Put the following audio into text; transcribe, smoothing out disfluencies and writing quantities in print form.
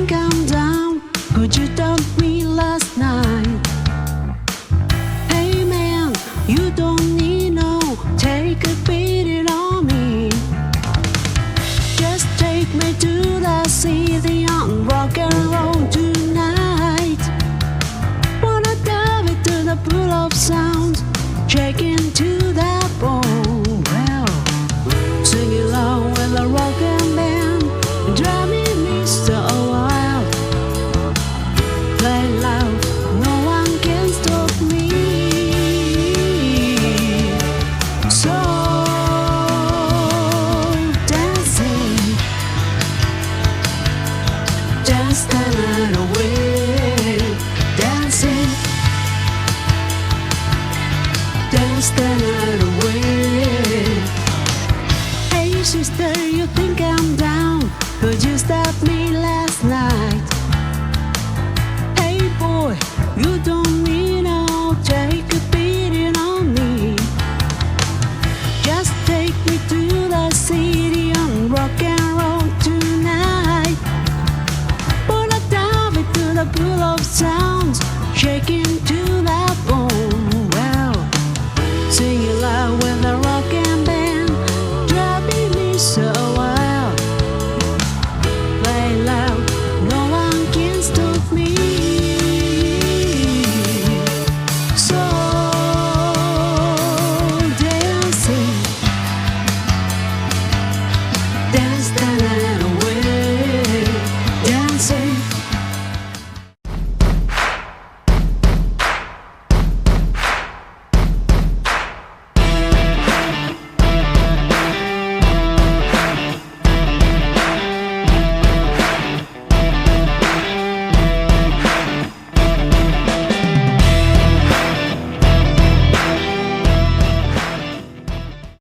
Darling, calm down. Could you told me last night? Hey man, you don't need no take a pity on me. Just take me to the city on rock and roll tonight. Wanna dive into the pool of sound, shake into the bone. Well, sing along with the rock and band, driving me so wild. Play loud, no one can stop me. So dancing, dance the night away. Dancing, dance the night away. Hey sister,